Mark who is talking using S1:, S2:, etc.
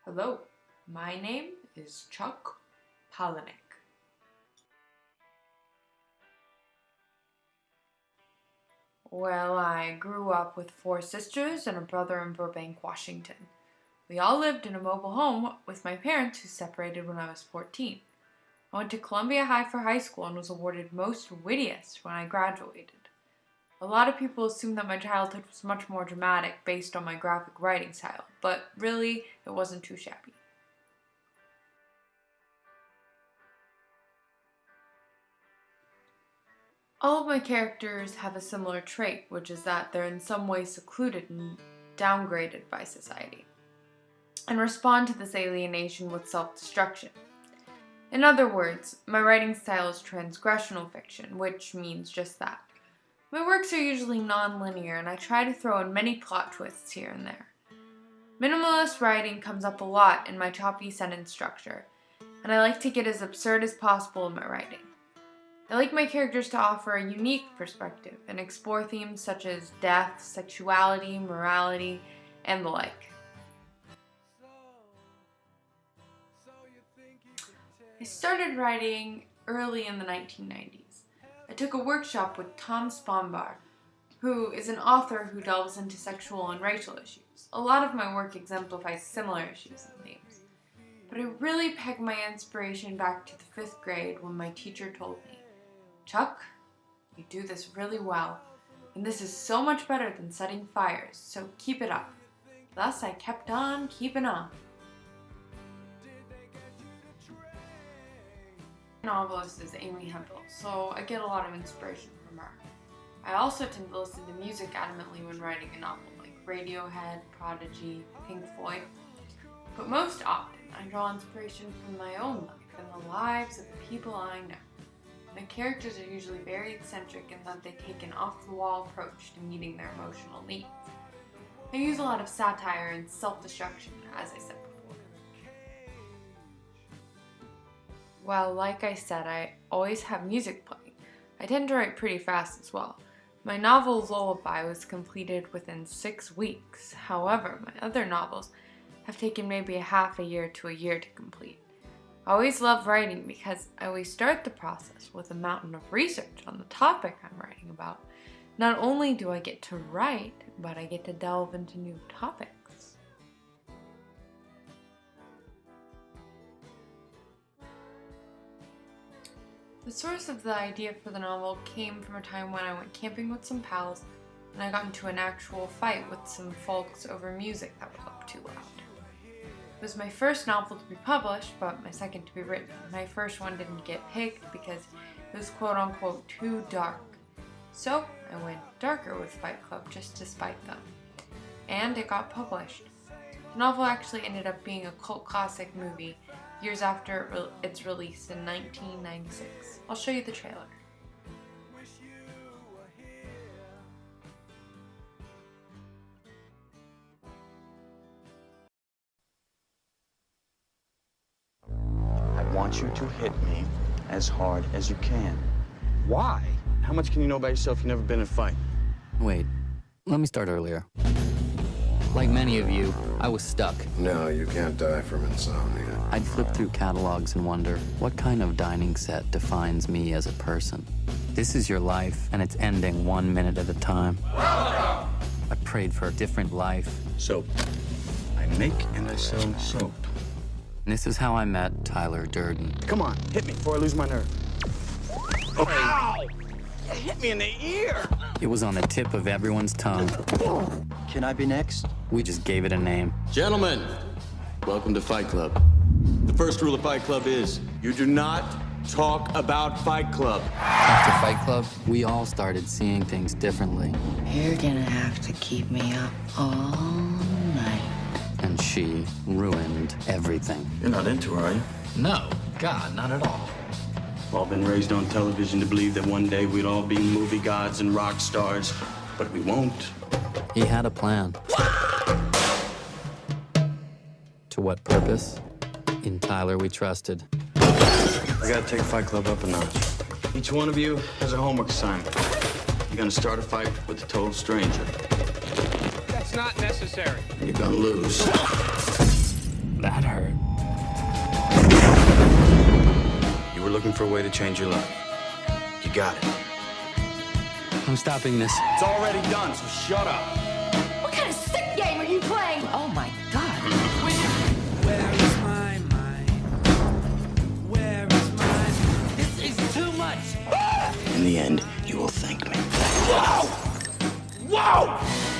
S1: Hello, my name is Chuck Palanhiuk. Well, I grew up with 4 sisters and a brother in Burbank, Washington. We all lived in a mobile home with my parents who separated when I was 14. I went to Columbia High for high school and was awarded Most Wittiest when I graduated. A lot of people assume that my childhood was much more dramatic based on my graphic writing style, but really, it wasn't too shabby. All of my characters have a similar trait, which is that they're in some way secluded and downgraded by society, and respond to this alienation with self-destruction. In other words, my writing style is transgressional fiction, which means just that. My works are usually non-linear, and I try to throw in many plot twists here and there. Minimalist writing comes up a lot in my choppy sentence structure, and I like to get as absurd as possible in my writing. I like my characters to offer a unique perspective and explore themes such as death, sexuality, morality, and the like. I started writing early in the 1990s. I took a workshop with Tom Sponbar, who is an author who delves into sexual and racial issues. A lot of my work exemplifies similar issues and themes. But I really pegged my inspiration back to the 5th grade when my teacher told me, "Chuck, you do this really well, and this is so much better than setting fires, so keep it up." Thus I kept on keeping on. Novelist is Amy Hemphill, so I get a lot of inspiration from her. I also tend to listen to music adamantly when writing a novel, like Radiohead, Prodigy, Pink Floyd. But most often, I draw inspiration from my own life and the lives of the people I know. My characters are usually very eccentric in that they take an off-the-wall approach to meeting their emotional needs. I use a lot of satire and self-destruction, as I said before. Well, like I said, I always have music playing. I tend to write pretty fast as well. My novel Lullaby was completed within 6 weeks. However, my other novels have taken maybe a half a year to a year to complete. I always love writing because I always start the process with a mountain of research on the topic I'm writing about. Not only do I get to write, but I get to delve into new topics. The source of the idea for the novel came from a time when I went camping with some pals and I got into an actual fight with some folks over music that was up too loud. It was my first novel to be published, but my second to be written. My first one didn't get picked because it was quote-unquote too dark. So I went darker with Fight Club just to spite them. And it got published. The novel actually ended up being a cult classic movie years after its release in 1996. I'll show you the trailer.
S2: I want you to hit me as hard as you can.
S3: Why?
S2: How much can you know about yourself? You've never been in a fight.
S4: Wait, let me start earlier. Like many of you, I was stuck.
S5: No, you can't die from insomnia.
S4: I'd flip through catalogs and wonder, what kind of dining set defines me as a person? This is your life, and it's ending 1 minute at a time. I prayed for a different life.
S2: Soap. I make and I sell soap.
S4: This is how I met Tyler Durden.
S2: Come on, hit me before I lose my nerve. Oh. Ow! It hit me in the ear!
S4: It was on the tip of everyone's tongue.
S3: Can I be next?
S4: We just gave it a name.
S6: Gentlemen, welcome to Fight Club. The first rule of Fight Club is you do not talk about Fight Club.
S4: After Fight Club, we all started seeing things differently.
S7: You're gonna have to keep me up all night.
S4: And she ruined everything.
S2: You're not into her, are you?
S4: No, God, not at all.
S2: We've all been raised on television to believe that one day we'd all be movie gods and rock stars, but we won't.
S4: He had a plan. To what purpose? In Tyler we trusted.
S2: I gotta take Fight Club up a notch. Each one of you has a homework assignment. You're gonna start a fight with a total stranger.
S3: That's not necessary.
S2: You're gonna lose.
S4: That hurt.
S2: You were looking for a way to change your life. You got it.
S4: I'm stopping this.
S6: It's already done, so shut up.
S8: What kind of sick game are you playing?
S7: Oh my God.
S9: Where is my mind? Where is my... This is too much!
S2: In the end, you will thank me.
S6: Whoa! Whoa!